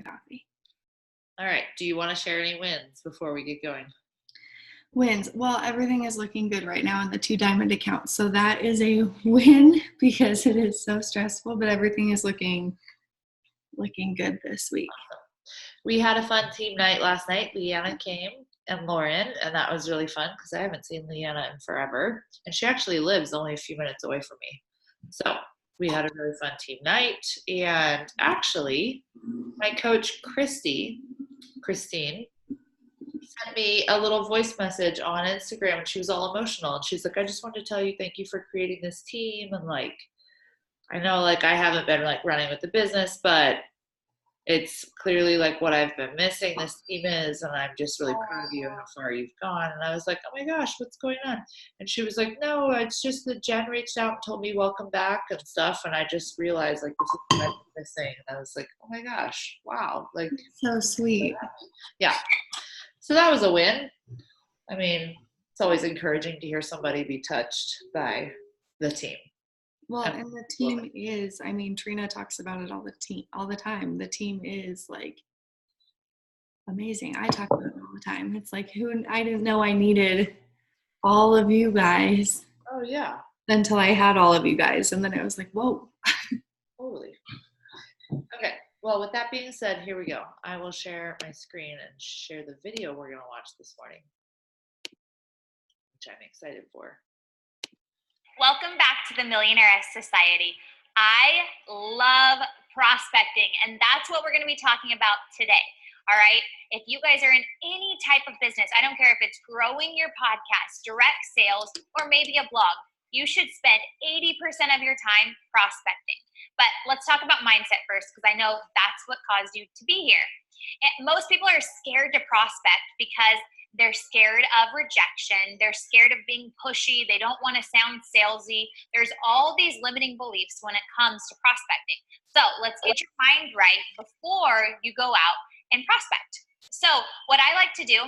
coffee. All right. Do you want to share any wins before we get going? Wins. Well, everything is looking good right now in the 2 Diamond account. So that is a win because it is so stressful, but everything is looking good this week. We had a fun team night last night. Leanna came and Lauren, and that was really fun because I haven't seen Leanna in forever. And she actually lives only a few minutes away from me. So we had a really fun team night. And actually, my coach, Christine, sent me a little voice message on Instagram and she was all emotional. And she's like, I just wanted to tell you thank you for creating this team. And like, I know like I haven't been like running with the business, but it's clearly like what I've been missing this team is, and I'm just really proud of you and how far you've gone. And I was like, oh my gosh, what's going on? And she was like, no, it's just that Jen reached out and told me welcome back and stuff, and I just realized like this is what I've been missing. And I was like, oh my gosh, wow, like So sweet. yeah. So that was a win. I mean, it's always encouraging to hear somebody be touched by the team. Well, and the team is, I mean, Trina talks about it all the time. The team is like amazing. I talk about it all the time. It's like I didn't know I needed all of you guys Oh yeah. until I had all of you guys. And then it was like, whoa. Totally. Okay. Well, with that being said, here we go. I will share my screen and share the video we're going to watch this morning, which I'm excited for. Welcome back to the Millionaire Society. I love prospecting, and that's what we're going to be talking about today. All right. If you guys are in any type of business, I don't care if it's growing your podcast, direct sales, or maybe a blog, you should spend 80% of your time prospecting. But let's talk about mindset first, because I know that's what caused you to be here. And most people are scared to prospect because they're scared of rejection. They're scared of being pushy. They don't want to sound salesy. There's all these limiting beliefs when it comes to prospecting. So let's get your mind right before you go out and prospect. So what I like to do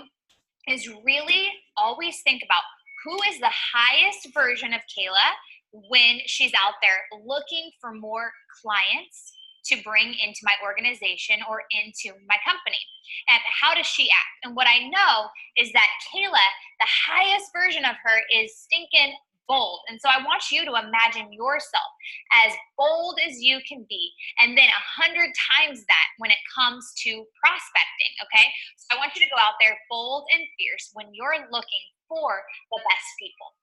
is really always think about who is the highest version of Kayla when she's out there looking for more clients to bring into my organization or into my company. And how does she act? And what I know is that Kayla, the highest version of her is stinking bold. And so I want you to imagine yourself as bold as you can be, and then 100 times that when it comes to prospecting, okay? So I want you to go out there bold and fierce when you're looking for the best people.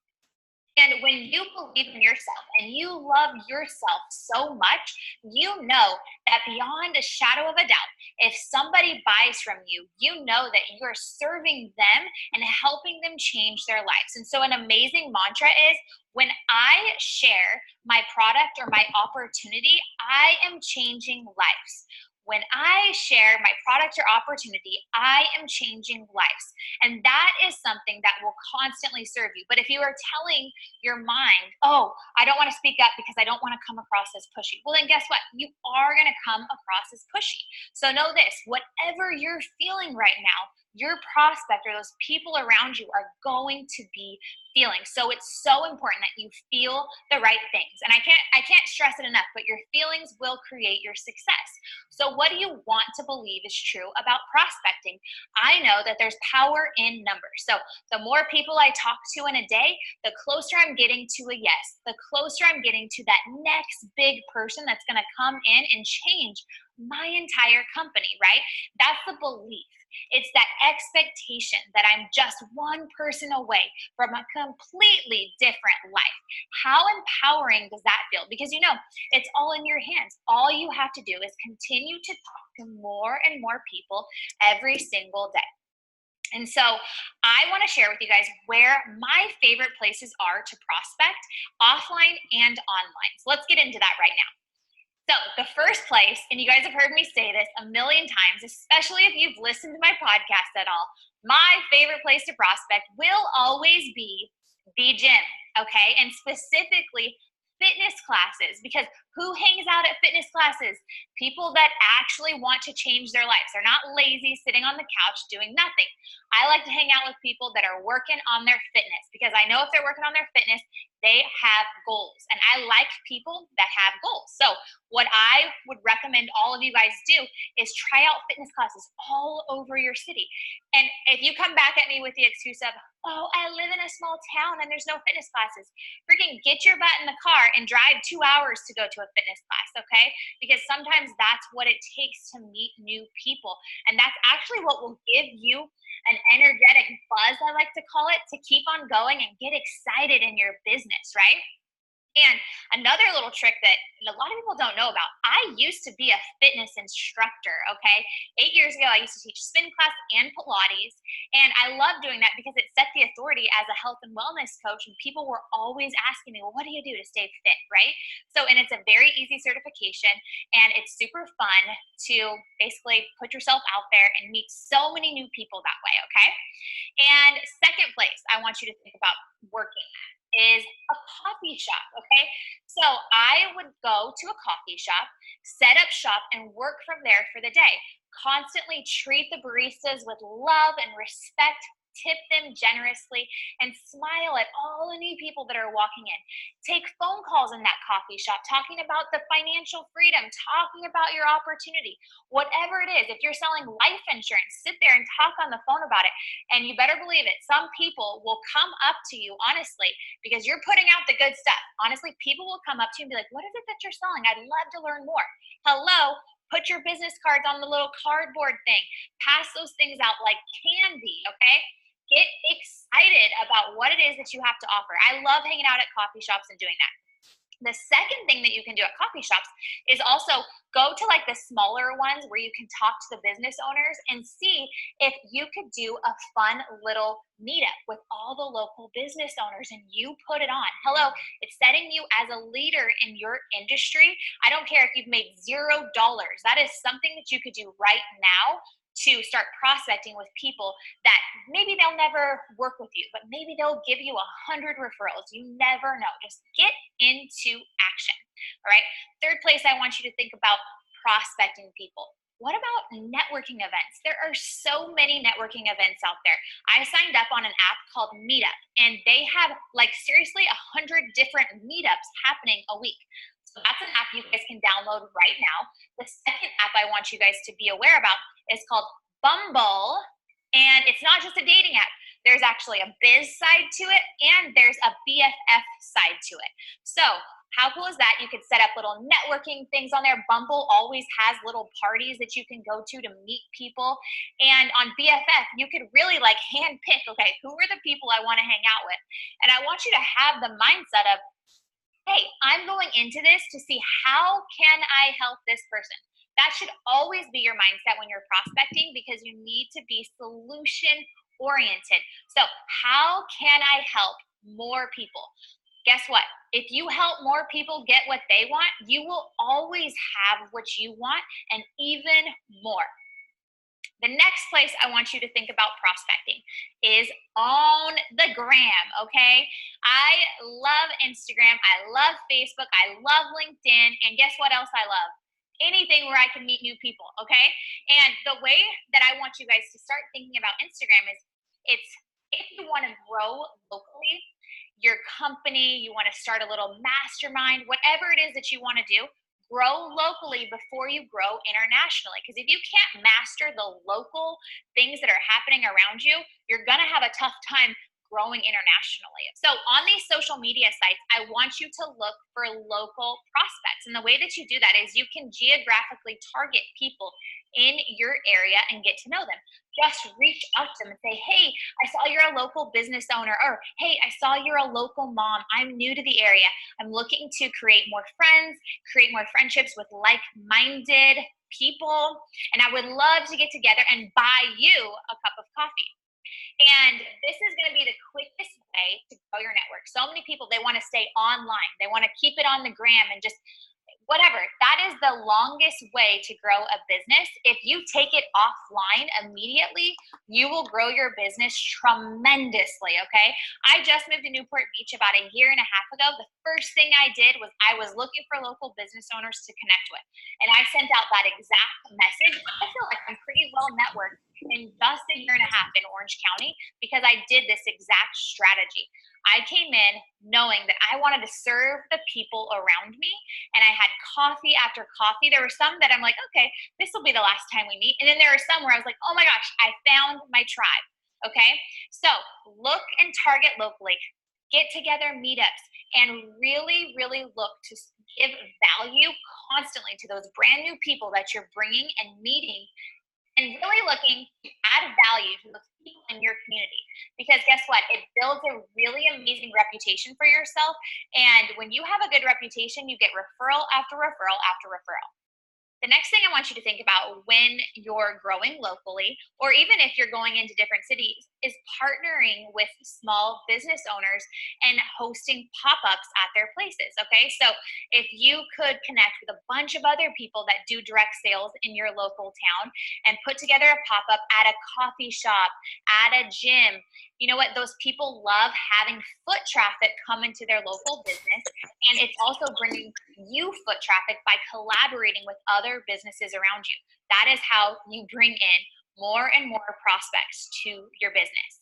And when you believe in yourself and you love yourself so much, you know that beyond a shadow of a doubt, if somebody buys from you, you know that you're serving them and helping them change their lives. And so an amazing mantra is, when I share my product or my opportunity, I am changing lives. When I share my product or opportunity, I am changing lives. And that is something that will constantly serve you. But if you are telling your mind, oh, I don't want to speak up because I don't want to come across as pushy, well, then guess what? You are going to come across as pushy. So know this, whatever you're feeling right now, your prospect or those people around you are going to be feeling. So it's so important that you feel the right things. And I can't stress it enough, but your feelings will create your success. So what do you want to believe is true about prospecting? I know that there's power in numbers. So the more people I talk to in a day, the closer I'm getting to a yes, the closer I'm getting to that next big person that's going to come in and change my entire company, right? That's the belief. It's that expectation that I'm just one person away from a completely different life. How empowering does that feel? Because it's all in your hands. All you have to do is continue to talk to more and more people every single day. And so I want to share with you guys where my favorite places are to prospect, offline and online. So let's get into that right now. So the first place, and you guys have heard me say this a million times, especially if you've listened to my podcast at all, my favorite place to prospect will always be the gym, okay? And specifically fitness classes, because who hangs out at fitness classes? People that actually want to change their lives. They're not lazy sitting on the couch doing nothing. I like to hang out with people that are working on their fitness, because I know if they're working on their fitness, They have goals, and I like people that have goals. So what I would recommend all of you guys do is try out fitness classes all over your city. And if you come back at me with the excuse of, oh, I live in a small town and there's no fitness classes, freaking get your butt in the car and drive 2 hours to go to a fitness class, okay? Because sometimes that's what it takes to meet new people. And that's actually what will give you an energetic buzz, I like to call it, to keep on going and get excited in your business, right? And another little trick that a lot of people don't know about, I used to be a fitness instructor, okay? 8 years ago, I used to teach spin class and Pilates. And I love doing that because it set the authority as a health and wellness coach. And people were always asking me, well, what do you do to stay fit, right? So, and it's a very easy certification. And it's super fun to basically put yourself out there and meet so many new people that way, okay? And second place I want you to think about working is a coffee shop, okay? So I would go to a coffee shop, set up shop, and work from there for the day. Constantly treat the baristas with love and respect, tip them generously, and smile at all the new people that are walking in. Take phone calls in that coffee shop, talking about the financial freedom, talking about your opportunity, whatever it is. If you're selling life insurance, sit there and talk on the phone about it. And you better believe it, some people will come up to you, honestly, because you're putting out the good stuff. Honestly, people will come up to you and be like, what is it that you're selling? I'd love to learn more. Hello, put your business cards on the little cardboard thing. Pass those things out like candy, okay? Get excited about what it is that you have to offer. I love hanging out at coffee shops and doing that. The second thing that you can do at coffee shops is also go to like the smaller ones where you can talk to the business owners and see if you could do a fun little meetup with all the local business owners and you put it on. Hello, it's setting you as a leader in your industry. I don't care if you've made $0. That is something that you could do right now to start prospecting with people that maybe they'll never work with you, but maybe they'll give you 100 referrals. You never know. Just get into action. All right. Third place I want you to think about prospecting people. What about networking events? There are so many networking events out there. I signed up on an app called Meetup, and they have like seriously 100 different meetups happening a week. So that's an app you guys can download right now. The second app I want you guys to be aware about is called Bumble, and it's not just a dating app. There's actually a biz side to it, and there's a BFF side to it. So how cool is that? You could set up little networking things on there. Bumble always has little parties that you can go to meet people. And on BFF, you could really like hand pick, okay, who are the people I want to hang out with? And I want you to have the mindset of, hey, I'm going into this to see how can I help this person. That should always be your mindset when you're prospecting because you need to be solution oriented. So how can I help more people? Guess what? If you help more people get what they want, you will always have what you want and even more. The next place I want you to think about prospecting is on the gram, okay? I love Instagram. I love Facebook. I love LinkedIn. And guess what else I love? Anything where I can meet new people, okay? And the way that I want you guys to start thinking about Instagram is it's if you want to grow locally, your company, you want to start a little mastermind, whatever it is that you want to do, grow locally before you grow internationally. Because if you can't master the local things that are happening around you, you're going to have a tough time growing internationally. So on these social media sites, I want you to look for local prospects. And the way that you do that is you can geographically target people in your area and get to know them. Just reach out to them and say, hey, I saw you're a local business owner, or hey, I saw you're a local mom. I'm new to the area. I'm looking to create more friends, create more friendships with like-minded people, and I would love to get together and buy you a cup of coffee. And this is going to be the quickest way to grow your network. So many people, they want to stay online. They want to keep it on the gram and just whatever. That is the longest way to grow a business. If you take it offline immediately, you will grow your business tremendously, okay? I just moved to Newport Beach about a year and a half ago. The first thing I did was I was looking for local business owners to connect with. And I sent out that exact message. I feel like I'm pretty well networked in just a year and a half in Orange County because I did this exact strategy. I came in knowing that I wanted to serve the people around me, and I had coffee after coffee. There were some that I'm like, okay, this will be the last time we meet. And then there were some where I was like, oh my gosh, I found my tribe. Okay. So look and target locally, get together meetups, and really, really look to give value constantly to those brand new people that you're bringing and meeting, and really looking to add value to those people in your community. Because guess what? It builds a really amazing reputation for yourself. And when you have a good reputation, you get referral after referral after referral. The next thing I want you to think about when you're growing locally, or even if you're going into different cities, is partnering with small business owners and hosting pop-ups at their places. Okay, so if you could connect with a bunch of other people that do direct sales in your local town and put together a pop-up at a coffee shop, at a gym, you know what? Those people love having foot traffic come into their local business, and it's also bringing you foot traffic by collaborating with other businesses around you. That is how you bring in more and more prospects to your business.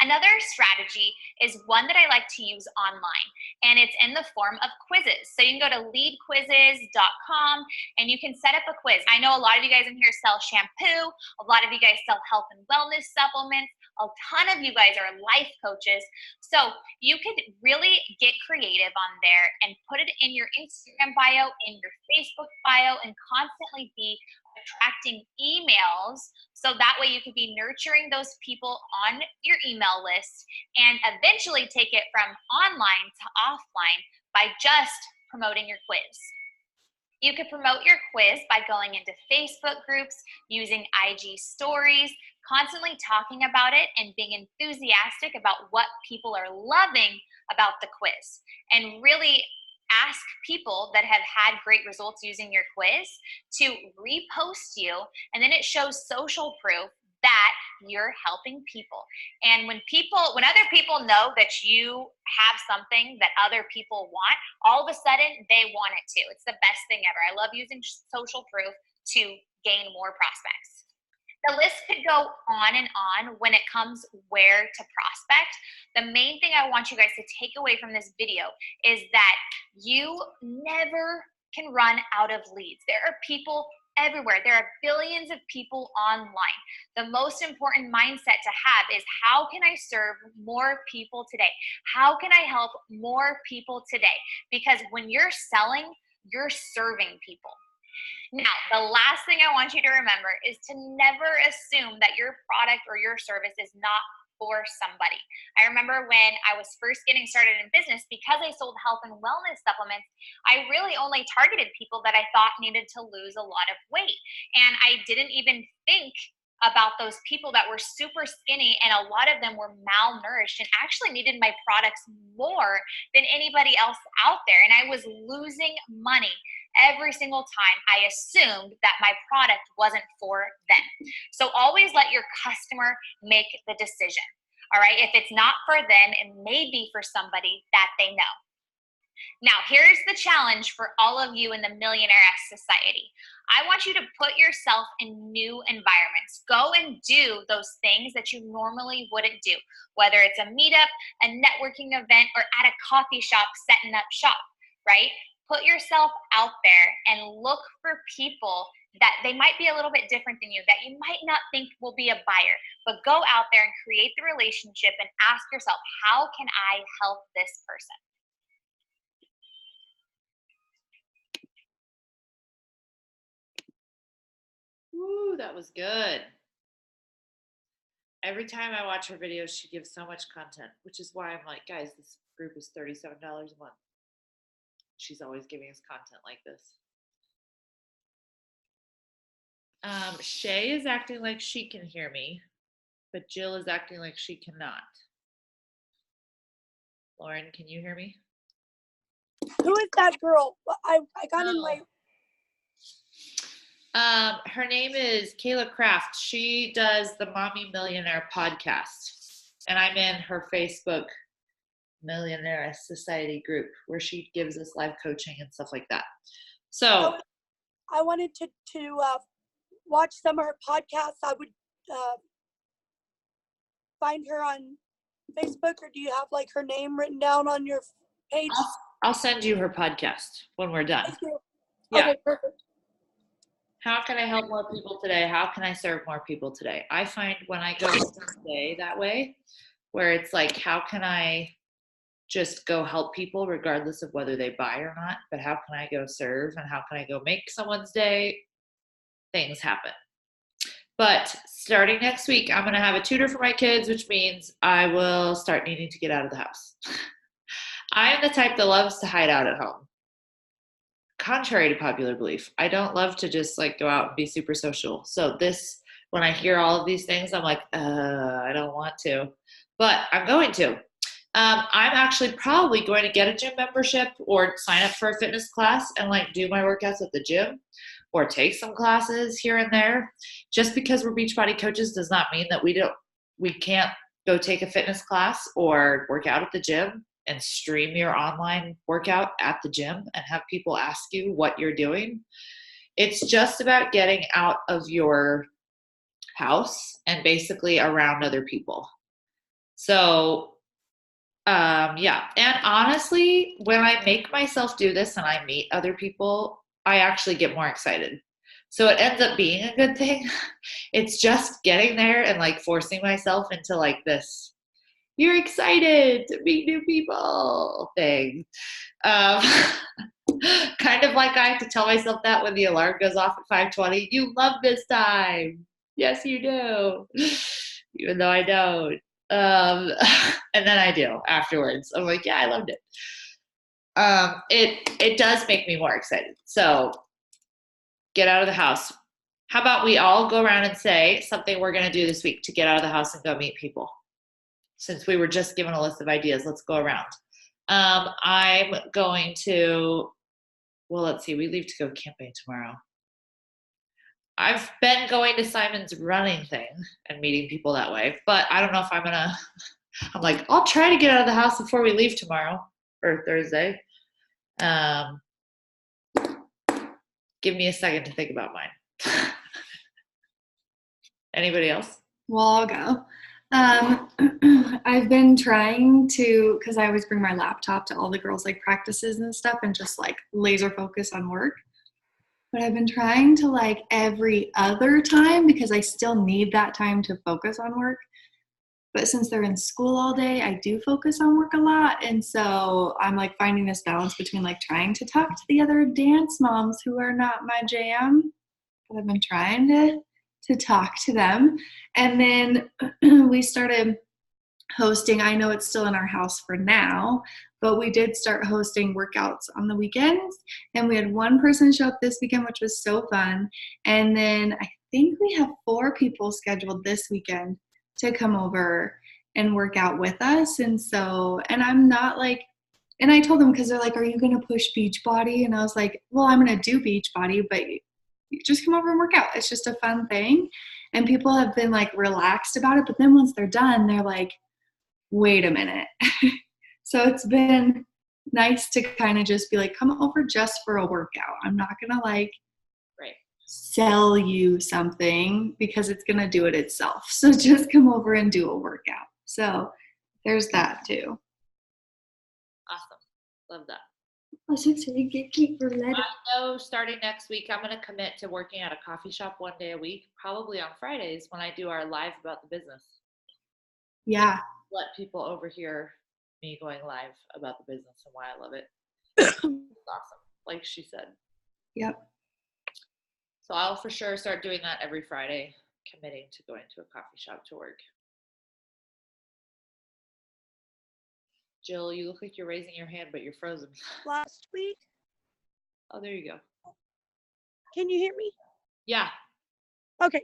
Another strategy is one that I like to use online, and it's in the form of quizzes. So you can go to leadquizzes.com and you can set up a quiz. I know a lot of you guys in here sell shampoo, a lot of you guys sell health and wellness supplements, a ton of you guys are life coaches. So you could really get creative on there and put it in your Instagram bio, in your Facebook bio, and constantly be attracting emails, so that way you could be nurturing those people on your email list and eventually take it from online to offline by just promoting your quiz. You could promote your quiz by going into Facebook groups, using IG stories, constantly talking about it and being enthusiastic about what people are loving about the quiz, and really ask people that have had great results using your quiz to repost you, and then it shows social proof that you're helping people. And when other people know that you have something that other people want, all of a sudden they want it too. It's the best thing ever. I love using social proof to gain more prospects. The list could go on and on when it comes where to prospect. The main thing I want you guys to take away from this video is that you never can run out of leads. There are people everywhere. There are billions of people online. The most important mindset to have is, how can I serve more people today? How can I help more people today? Because when you're selling, you're serving people. Now, the last thing I want you to remember is to never assume that your product or your service is not for somebody. I remember when I was first getting started in business, because I sold health and wellness supplements, I really only targeted people that I thought needed to lose a lot of weight. And I didn't even think about those people that were super skinny, and a lot of them were malnourished and actually needed my products more than anybody else out there. And I was losing money every single time I assumed that my product wasn't for them. So always let your customer make the decision. All right. If it's not for them, it may be for somebody that they know. Now, here's the challenge for all of you in the Millionaire Society. I want you to put yourself in new environments. Go and do those things that you normally wouldn't do, whether it's a meetup, a networking event, or at a coffee shop setting up shop, right? Put yourself out there and look for people that they might be a little bit different than you, that you might not think will be a buyer, but go out there and create the relationship and ask yourself, how can I help this person? Woo, that was good. Every time I watch her videos, she gives so much content, which is why I'm like, guys, this group is $37 a month. She's always giving us content like this. Shay is acting like she can hear me, but Jill is acting like she cannot. Lauren, can you hear me? Who is that girl? I got in my... Her name is Kayla Kraft. She does the Mommy Millionaire podcast, and I'm in her Facebook Millionaire Society group where she gives us live coaching and stuff like that. So I wanted to watch some of her podcasts. I would find her on Facebook, or do you have like her name written down on your page? I'll send you her podcast when we're done. Thank you. Yeah. Okay, perfect. How can I help more people today? How can I serve more people today? I find when I go today that way, where it's like, how can I just go help people regardless of whether they buy or not, but how can I go serve and how can I go make someone's day? Things happen. But starting next week, I'm going to have a tutor for my kids, which means I will start needing to get out of the house. I am the type that loves to hide out at home. Contrary to popular belief, I don't love to just like go out and be super social. So when I hear all of these things, I'm like, I don't want to, but I'm going to. I'm actually probably going to get a gym membership or sign up for a fitness class and like do my workouts at the gym or take some classes here and there. Just because we're Beachbody coaches does not mean that we can't go take a fitness class or work out at the gym and stream your online workout at the gym and have people ask you what you're doing. It's just about getting out of your house and basically around other people. So yeah. And honestly, when I make myself do this and I meet other people, I actually get more excited. So it ends up being a good thing. It's just getting there and like forcing myself into like this, you're excited to meet new people thing. Kind of like I have to tell myself that when the alarm goes off at 5:20, you love this time. Yes, you do. Even though I don't. And then I do afterwards. I'm like, yeah, I loved it. It does make me more excited. So get out of the house. How about we all go around and say something we're going to do this week to get out of the house and go meet people? Since we were just given a list of ideas, let's go around. I'm going to, well, let's see, we leave to go camping tomorrow. I've been going to Simon's running thing and meeting people that way, but I don't know if I'm like, I'll try to get out of the house before we leave tomorrow or Thursday. Give me a second to think about mine. Anybody else? Well, I'll go. I've been trying to, because I always bring my laptop to all the girls' like practices and stuff and just like laser focus on work. But I've been trying to like every other time because I still need that time to focus on work. But since they're in school all day, I do focus on work a lot. And so I'm like finding this balance between like trying to talk to the other dance moms who are not my jam. But I've been trying to talk to them. And then we started hosting. I know it's still in our house for now, but we did start hosting workouts on the weekends. And we had one person show up this weekend, which was so fun. And then I think we have 4 people scheduled this weekend to come over and work out with us. And so, and I'm not like, and I told them, because they're like, are you going to push Beachbody? And I was like, well, I'm going to do Beachbody, but you just come over and work out. It's just a fun thing. And people have been like relaxed about it. But then once they're done, they're like, wait a minute. So it's been nice to kind of just be like, come over just for a workout. I'm not going to like sell you something because it's going to do it itself. So just come over and do a workout. So there's that too. Awesome. Love that. I I know starting next week, I'm going to commit to working at a coffee shop one day a week, probably on Fridays when I do our live about the business. Yeah. Let people overhear me going live about the business and why I love it. It's awesome, like she said. Yep. So I'll for sure start doing that every Friday, committing to going to a coffee shop to work. Jill, you look like you're raising your hand, but you're frozen. Last week. Oh, there you go. Can you hear me? Yeah. Okay.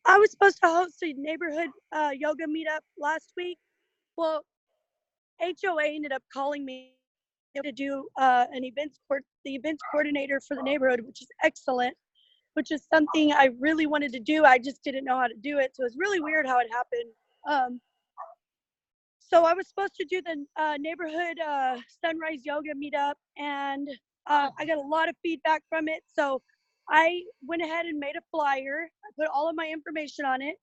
I was supposed to host a neighborhood yoga meetup last week. Well, HOA ended up calling me to do the events coordinator for the neighborhood, which is excellent, which is something I really wanted to do. I just didn't know how to do it. So it's really weird how it happened. So I was supposed to do the neighborhood sunrise yoga meetup, and I got a lot of feedback from it. So I went ahead and made a flyer. I put all of my information on it,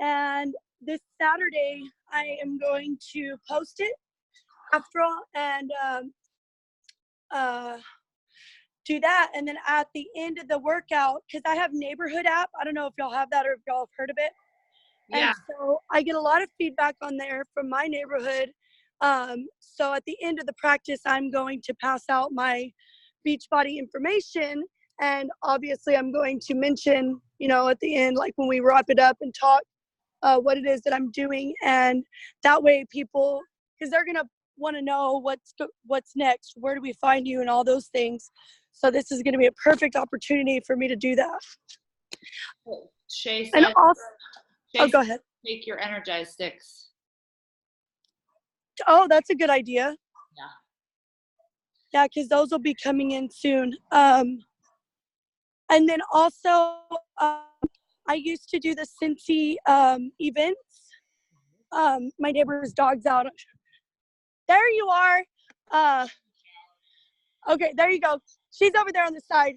And this Saturday, I am going to post it after all and do that. And then at the end of the workout, because I have Neighborhood app. I don't know if y'all have that or if y'all have heard of it. Yeah. And so I get a lot of feedback on there from my neighborhood. So at the end of the practice, I'm going to pass out my Beachbody information. And obviously I'm going to mention, at the end, like when we wrap it up and talk, what it is that I'm doing. And that way people, because they're going to want to know what's next, where do we find you and all those things. So this is going to be a perfect opportunity for me to do that. Shay And said, also, Shay go ahead. take your Energize sticks. Oh, that's a good idea. Yeah. Yeah, because those will be coming in soon. And then also, I used to do the Cincy events. My neighbor's dog's out. There you are. Okay, there you go. She's over there on the side.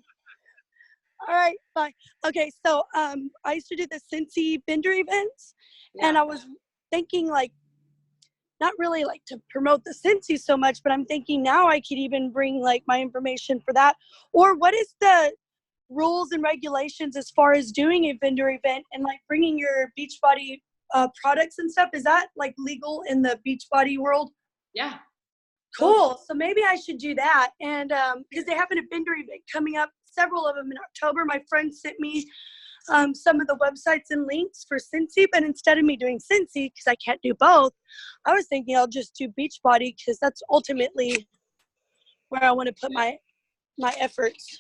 All right, bye. Okay, so I used to do the Cincy vendor events, and I was thinking not really to promote the Cincy so much, but I'm thinking now I could even bring my information for that. Or what is the rules and regulations as far as doing a vendor event and bringing your Beachbody products and stuff? Is that legal in the Beachbody world? Yeah. Cool. So maybe I should do that. And because they have a vendor event coming up, several of them in October. My friend sent me some of the websites and links for Cincy, but instead of me doing Cincy, because I can't do both, I was thinking I'll just do Beachbody because that's ultimately where I want to put my efforts.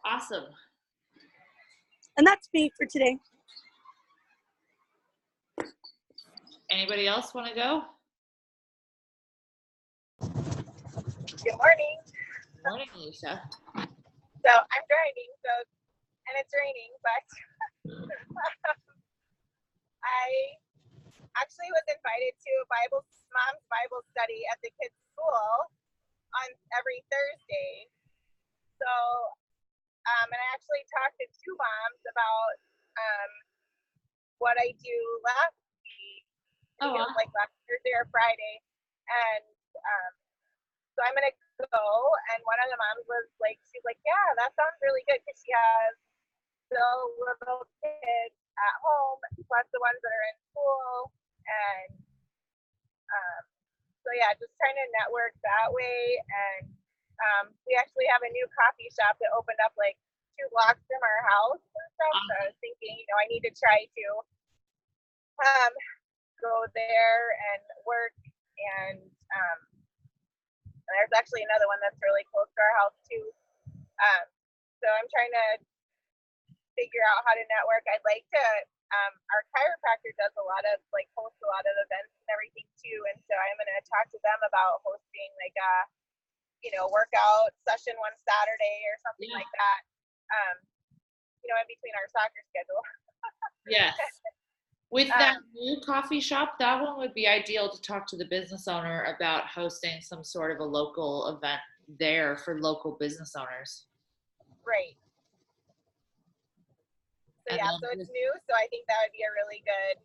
Awesome. And that's me for today. Anybody else want to go? Good morning. Good morning, Alicia. So I'm driving, and it's raining, but I actually was invited to a mom's Bible study at the kids' school on every Thursday. So, and I actually talked to two moms about what I do last week. I think it was last Thursday or Friday, and so I'm gonna go. And one of the moms was she's like, yeah, that sounds really good because she has the little kids at home plus the ones that are in school, and so yeah, just trying to network that way. And we actually have a new coffee shop that opened up 2 blocks from our house and stuff. So I was thinking, I need to try to go there and work. And there's actually another one that's really close to our house too. So I'm trying to figure out how to network. I'd like to. Our chiropractor does a lot of hosts a lot of events and everything too, and so I'm gonna talk to them about hosting a workout session one Saturday or something like that. In between our soccer schedule. Yes. With that new coffee shop, that one would be ideal to talk to the business owner about hosting some sort of a local event there for local business owners. Right. So so it's new, so I think that would be a really good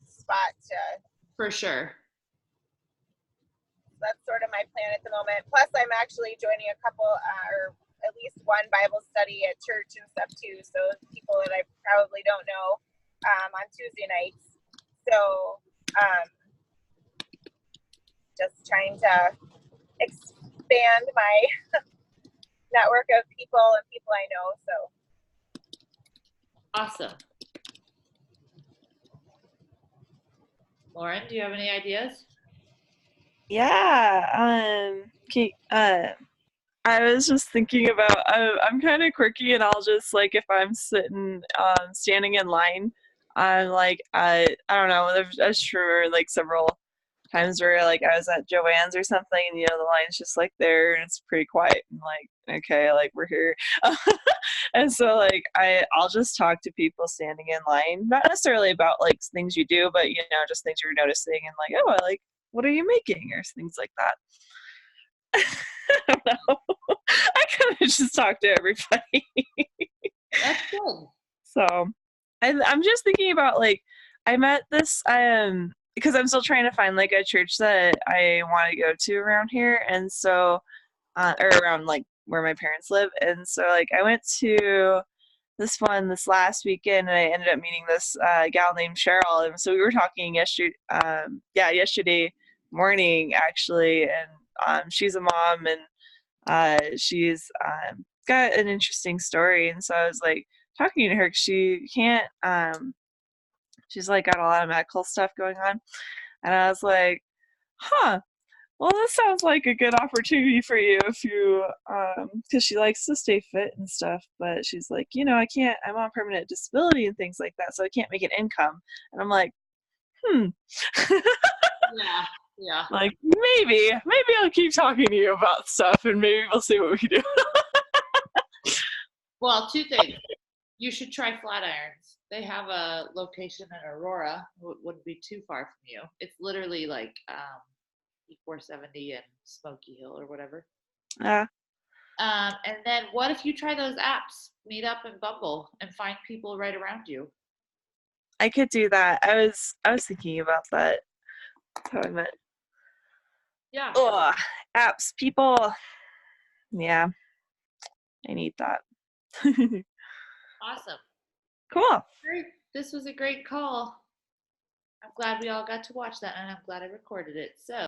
spot to. For sure. That's sort of my plan at the moment. Plus, I'm actually joining a couple, or at least one Bible study at church and stuff too. So people that I probably don't know on Tuesday nights. So just trying to expand my network of people and people I know. So. Awesome. Lauren, do you have any ideas? Yeah. I was just thinking about, I'm kind of quirky, and I'll just if I'm standing in line, I'm I don't know, I'm sure several times where I was at Joann's or something, and the line's just there and it's pretty quiet, and okay, we're here. And so I'll just talk to people standing in line, not necessarily about things you do, but just things you're noticing, and oh, what are you making, or things like that. I don't know. I kind of just talk to everybody. That's good. So I'm just thinking about like I met this because I'm still trying to find like a church that I want to go to around here, and so or around like where my parents live, and so like I went to this one this last weekend, and I ended up meeting this gal named Cheryl, and so we were talking yesterday morning actually, and she's a mom, and she's got an interesting story, and so I was like talking to her 'cause she can't she's like got a lot of medical stuff going on, and I was like, huh, well, this sounds like a good opportunity for you if you because she likes to stay fit and stuff, but she's like, I'm on permanent disability and things like that, so I can't make an income. And I'm like, Yeah. Yeah. like maybe I'll keep talking to you about stuff, and maybe we'll see what we can do. Well, two things. You should try Flatirons. They have a location in Aurora. Wouldn't be too far from you. It's literally like E470 and Smoky Hill or whatever. Yeah. And then what if you try those apps, Meet Up and Bumble, and find people right around you? I could do that. I was thinking about that. That's how I meant. Yeah. Ugh, apps, people. Yeah, I need that. Awesome. Cool. Great. This was a great call. I'm glad we all got to watch that, and I'm glad I recorded it. So